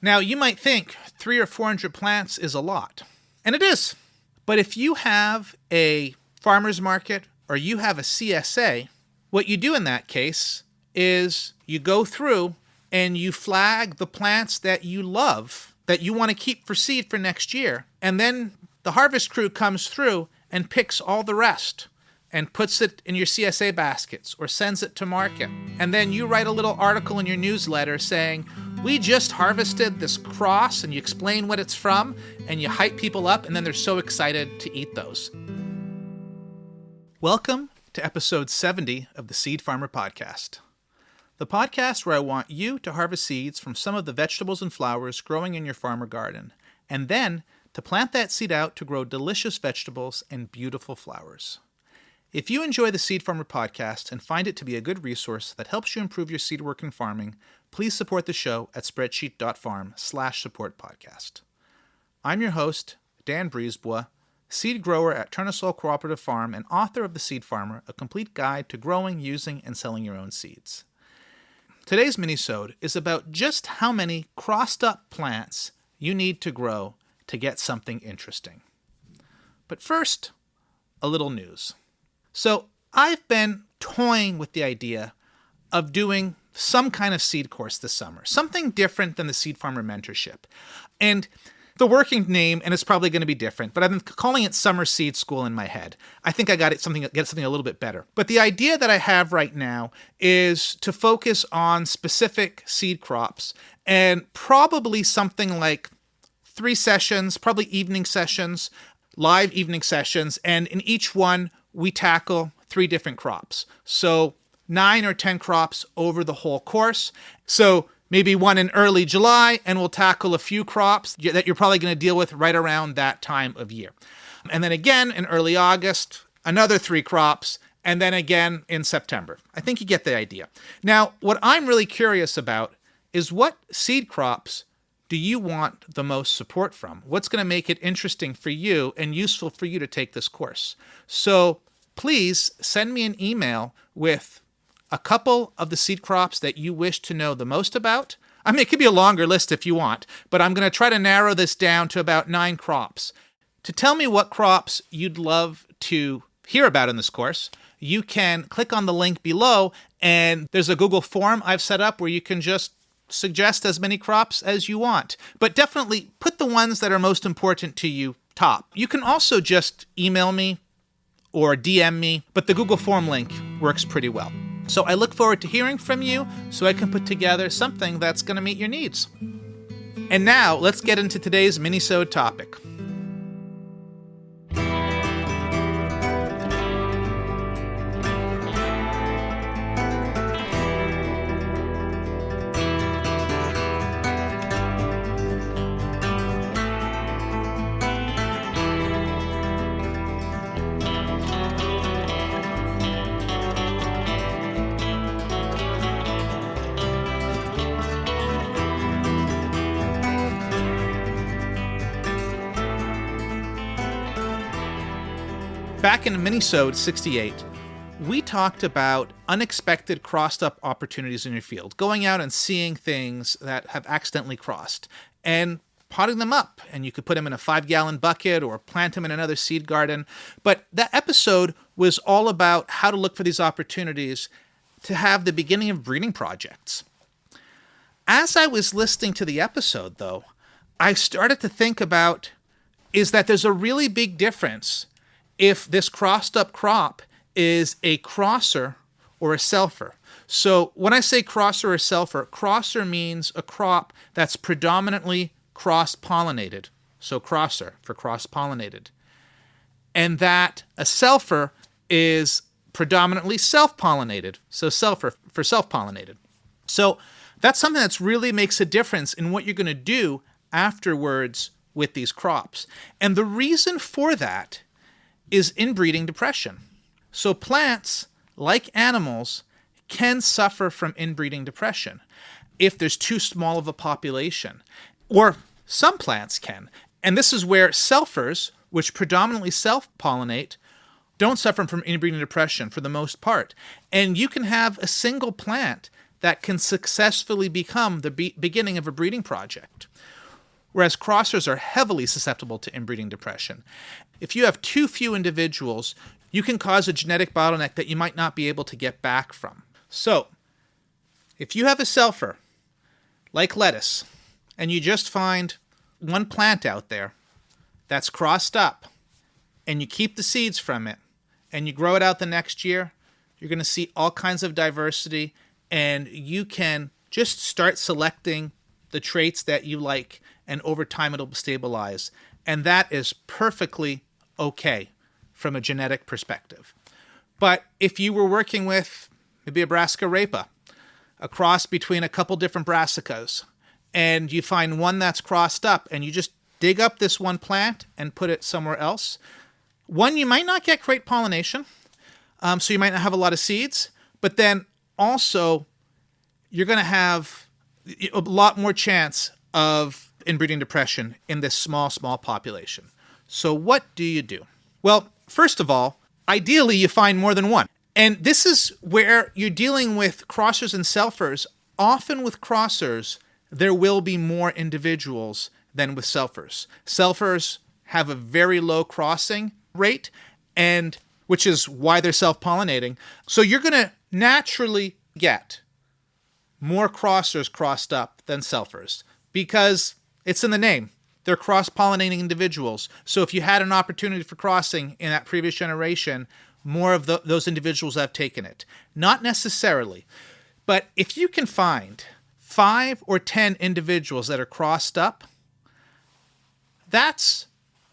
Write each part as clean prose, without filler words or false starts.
Now, you might think 300 or 400 plants is a lot, and it is. But if you have a farmer's market or you have a CSA, what you do in that case is you go through and you flag the plants that you love, that you want to keep for seed for next year. And then the harvest crew comes through and picks all the rest and puts it in your CSA baskets or sends it to market. And then you write a little article in your newsletter saying, we just harvested this cross, and you explain what it's from, and you hype people up, and then they're so excited to eat those. Welcome to episode 70 of the Seed Farmer Podcast. The podcast where I want you to harvest seeds from some of the vegetables and flowers growing in your farm or garden, and then to plant that seed out to grow delicious vegetables and beautiful flowers. If you enjoy the Seed Farmer Podcast and find it to be a good resource that helps you improve your seed work and farming, please support the show at spreadsheet.farm/supportpodcast. I'm your host, Dan Brisebois, seed grower at Tourne-Sol Cooperative Farm and author of The Seed Farmer, a complete guide to growing, using, and selling your own seeds. Today's minisode is about just how many crossed-up plants you need to grow to get something interesting. But first, a little news. So I've been toying with the idea of doing some kind of seed course this summer, something different than the Seed Farmer Mentorship. And the working name, and it's probably going to be different, but I've been calling it Summer Seed School in my head. I think I get something a little bit better. But the idea that I have right now is to focus on specific seed crops and probably something like 3 sessions, probably evening sessions, live evening sessions, and in each one we tackle 3 different crops. So 9 or 10 crops over the whole course. So maybe one in early July, and we'll tackle a few crops that you're probably going to deal with right around that time of year. And then again in early August, another 3 crops, and then again in September. I think you get the idea. Now, what I'm really curious about is what seed crops do you want the most support from? What's going to make it interesting for you and useful for you to take this course? So please send me an email with a couple of the seed crops that you wish to know the most about. I mean, it could be a longer list if you want, but I'm going to try to narrow this down to about 9 crops. To tell me what crops you'd love to hear about in this course, you can click on the link below, and there's a Google form I've set up where you can just suggest as many crops as you want. But definitely put the ones that are most important to you top. You can also just email me or DM me, but the Google form link works pretty well. So I look forward to hearing from you so I can put together something that's going to meet your needs. And now let's get into today's minisode topic. Back in minisode 68, we talked about unexpected crossed-up opportunities in your field, going out and seeing things that have accidentally crossed and potting them up. And you could put them in a 5-gallon bucket or plant them in another seed garden. But that episode was all about how to look for these opportunities to have the beginning of breeding projects. As I was listening to the episode, though, I started to think about is that there's a really big difference if this crossed up crop is a crosser or a selfer. So when I say crosser or selfer, crosser means a crop that's predominantly cross-pollinated. So crosser for cross-pollinated. And that a selfer is predominantly self-pollinated. So selfer for self-pollinated. So that's something that really makes a difference in what you're going to do afterwards with these crops. And the reason for that is inbreeding depression. So plants, like animals, can suffer from inbreeding depression if there's too small of a population. Or some plants can. And this is where selfers, which predominantly self-pollinate, don't suffer from inbreeding depression for the most part. And you can have a single plant that can successfully become the beginning of a breeding project. Whereas crossers are heavily susceptible to inbreeding depression. If you have too few individuals, you can cause a genetic bottleneck that you might not be able to get back from. So, if you have a selfer, like lettuce, and you just find one plant out there that's crossed up, and you keep the seeds from it, and you grow it out the next year, you're going to see all kinds of diversity, and you can just start selecting the traits that you like, and over time it'll stabilize. And that is perfectly okay from a genetic perspective. But if you were working with maybe a Brassica rapa, a cross between a couple different brassicas, and you find one that's crossed up, and you just dig up this one plant and put it somewhere else, one, you might not get great pollination, so you might not have a lot of seeds, but then also you're going to have a lot more chance of inbreeding depression in this small population. So what do you do? Well, first of all, ideally you find more than one. And this is where you're dealing with crossers and selfers. Often with crossers, there will be more individuals than with selfers. Selfers have a very low crossing rate, and which is why they're self-pollinating. So you're going to naturally get more crossers crossed up than selfers because it's in the name. They're cross-pollinating individuals. So if you had an opportunity for crossing in that previous generation, more of those individuals have taken it. Not necessarily. But if you can find 5 or 10 individuals that are crossed up, that's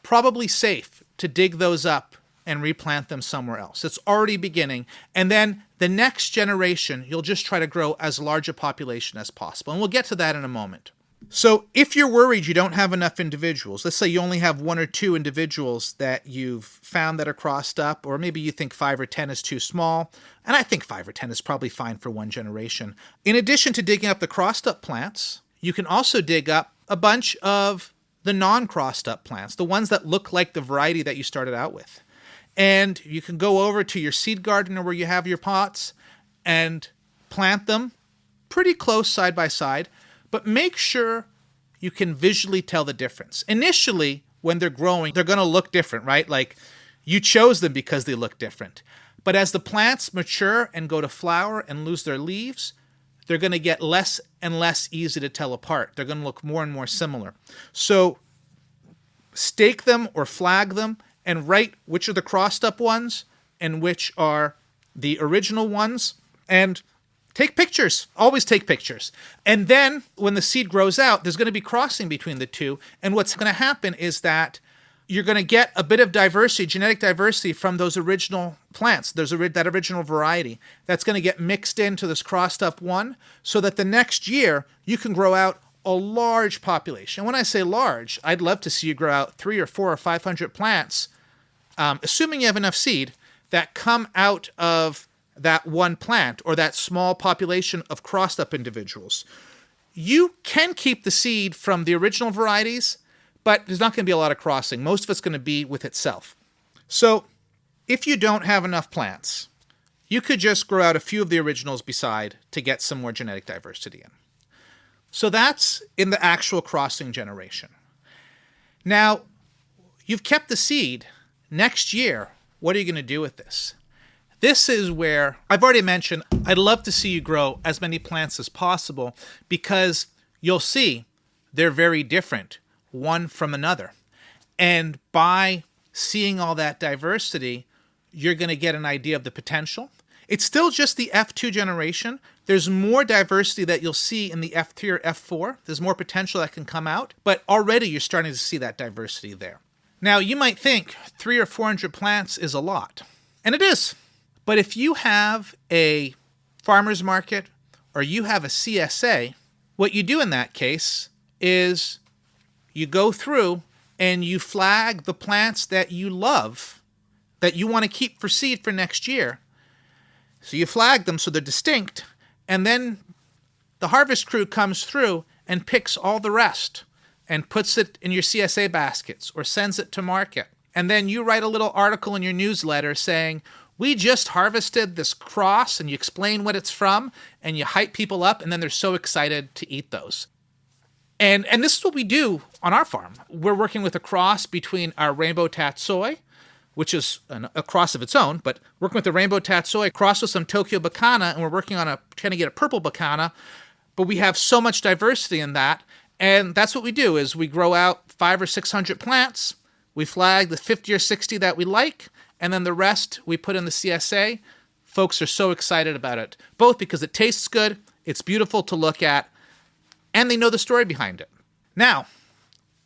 probably safe to dig those up and replant them somewhere else. It's already beginning. And then the next generation, you'll just try to grow as large a population as possible. And we'll get to that in a moment. So if you're worried you don't have enough individuals, let's say you only have 1 or 2 individuals that you've found that are crossed up, or maybe you think 5 or 10 is too small, and I think 5 or 10 is probably fine for one generation. In addition to digging up the crossed up plants, you can also dig up a bunch of the non-crossed up plants, the ones that look like the variety that you started out with. And you can go over to your seed garden or where you have your pots and plant them pretty close side by side, but make sure you can visually tell the difference. Initially, when they're growing, they're going to look different, right? Like you chose them because they look different. But as the plants mature and go to flower and lose their leaves, they're going to get less and less easy to tell apart. They're going to look more and more similar. So stake them or flag them and write which are the crossed up ones and which are the original ones. And take pictures. Always take pictures. And then when the seed grows out, there's going to be crossing between the two. And what's going to happen is that you're going to get a bit of diversity, genetic diversity from those original plants. There's that original variety that's going to get mixed into this crossed up one so that the next year you can grow out a large population. When I say large, I'd love to see you grow out 3 or 4 or 500 plants, assuming you have enough seed, that come out of that one plant or that small population of crossed up individuals. You can keep the seed from the original varieties, but there's not going to be a lot of crossing. Most of it's going to be with itself. So if you don't have enough plants, you could just grow out a few of the originals beside to get some more genetic diversity in. So that's in the actual crossing generation. Now, you've kept the seed. Next year, what are you going to do with this? This is where, I've already mentioned, I'd love to see you grow as many plants as possible because you'll see they're very different one from another. And by seeing all that diversity, you're going to get an idea of the potential. It's still just the F2 generation. There's more diversity that you'll see in the F3 or F4. There's more potential that can come out, but already you're starting to see that diversity there. Now, you might think 300 or 400 plants is a lot, and it is. But if you have a farmer's market or you have a CSA, what you do in that case is you go through and you flag the plants that you love, that you want to keep for seed for next year. So you flag them so they're distinct, and then the harvest crew comes through and picks all the rest and puts it in your CSA baskets or sends it to market. And then you write a little article in your newsletter saying, we just harvested this cross, and you explain what it's from, and you hype people up, and then they're so excited to eat those. And this is what we do on our farm. We're working with a cross between our rainbow tatsoi, which is a cross of its own, but working with the rainbow tatsoi crossed with some Tokyo bacana, and we're working on trying to get a purple bacana, but we have so much diversity in that, and that's what we do, is we grow out 500 or 600 plants, we flag the 50 or 60 that we like, and then the rest we put in the CSA. Folks are so excited about it, both because it tastes good, it's beautiful to look at, and they know the story behind it. Now,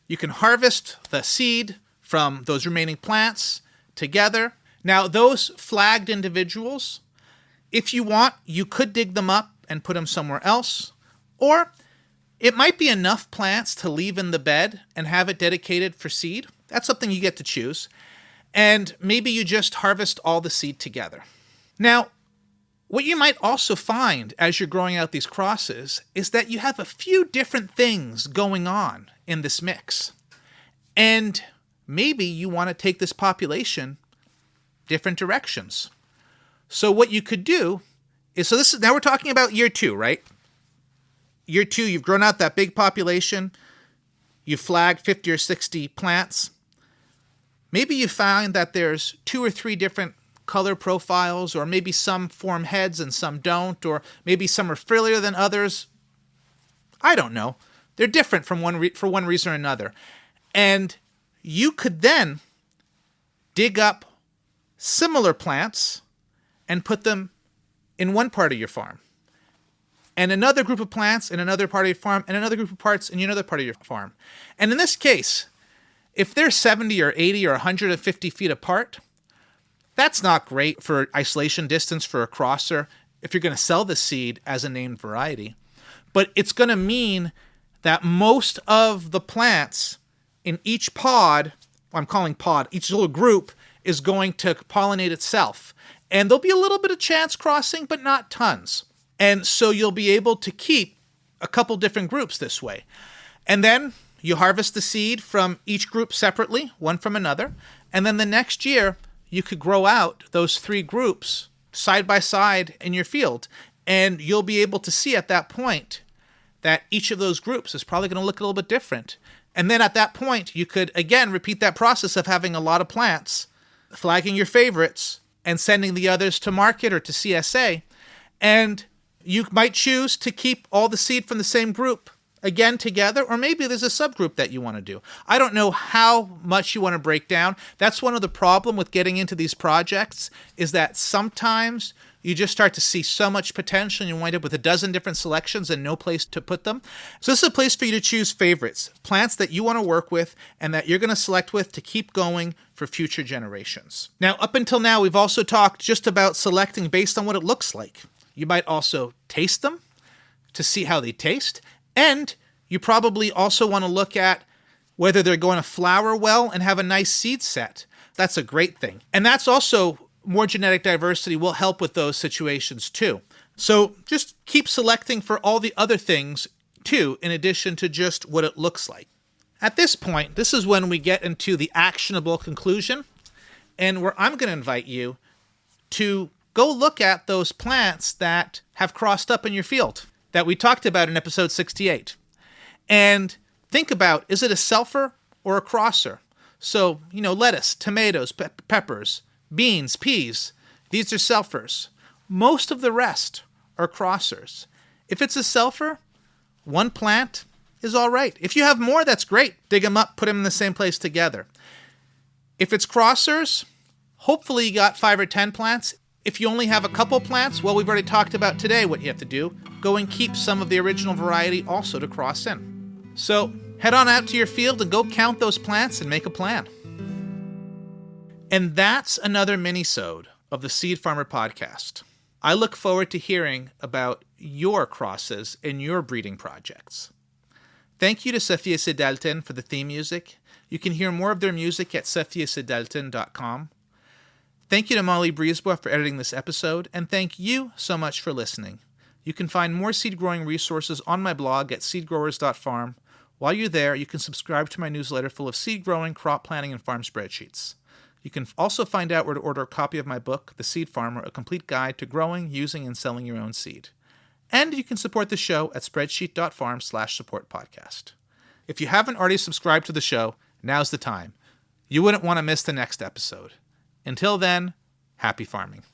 you can harvest the seed from those remaining plants together. Now, those flagged individuals, if you want, you could dig them up and put them somewhere else, or it might be enough plants to leave in the bed and have it dedicated for seed. That's something you get to choose. And maybe you just harvest all the seed together. Now, what you might also find as you're growing out these crosses is that you have a few different things going on in this mix. And maybe you want to take this population different directions. So what you could do is, now we're talking about year 2, right? Year 2, you've grown out that big population. You flagged 50 or 60 plants. Maybe you find that there's 2 or 3 different color profiles, or maybe some form heads and some don't, or maybe some are frillier than others. I don't know. They're different for one reason or another. And you could then dig up similar plants and put them in one part of your farm, and another group of plants in another part of your farm, and another group of parts in another part of your farm. And in this case, if they're 70 or 80 or 150 feet apart, that's not great for isolation distance for a crosser if you're going to sell the seed as a named variety. But it's going to mean that most of the plants in each pod, I'm calling pod, each little group is going to pollinate itself. And there'll be a little bit of chance crossing, but not tons. And so you'll be able to keep a couple different groups this way. And then you harvest the seed from each group separately, one from another. And then the next year, you could grow out those 3 groups side by side in your field. And you'll be able to see at that point that each of those groups is probably going to look a little bit different. And then at that point, you could, again, repeat that process of having a lot of plants, flagging your favorites, and sending the others to market or to CSA. And you might choose to keep all the seed from the same group again together, or maybe there's a subgroup that you want to do. I don't know how much you want to break down. That's one of the problem with getting into these projects, is that sometimes you just start to see so much potential and you wind up with a dozen different selections and no place to put them. So this is a place for you to choose favorites, plants that you want to work with and that you're going to select with to keep going for future generations. Now, up until now, we've also talked just about selecting based on what it looks like. You might also taste them to see how they taste. And you probably also want to look at whether they're going to flower well and have a nice seed set. That's a great thing. And that's also, more genetic diversity will help with those situations too. So just keep selecting for all the other things too, in addition to just what it looks like. At this point, this is when we get into the actionable conclusion, and where I'm going to invite you to go look at those plants that have crossed up in your field that we talked about in episode 68. And think about, is it a selfer or a crosser? So, lettuce, tomatoes, peppers, beans, peas, these are selfers. Most of the rest are crossers. If it's a selfer, one plant is all right. If you have more, that's great. Dig them up, put them in the same place together. If it's crossers, hopefully you got 5 or 10 plants. If you only have a couple plants, well, we've already talked about today what you have to do. Go and keep some of the original variety also to cross in. So head on out to your field and go count those plants and make a plan. And that's another minisode of the Seed Farmer Podcast. I look forward to hearing about your crosses and your breeding projects. Thank you to Sophia Sedalton for the theme music. You can hear more of their music at sophiasedalton.com. Thank you to Molly Brisebois for editing this episode, and thank you so much for listening. You can find more seed growing resources on my blog at seedgrowers.farm. While you're there, you can subscribe to my newsletter full of seed growing, crop planning, and farm spreadsheets. You can also find out where to order a copy of my book, The Seed Farmer, A Complete Guide to Growing, Using, and Selling Your Own Seed. And you can support the show at spreadsheet.farm/supportpodcast. If you haven't already subscribed to the show, now's the time. You wouldn't want to miss the next episode. Until then, happy farming.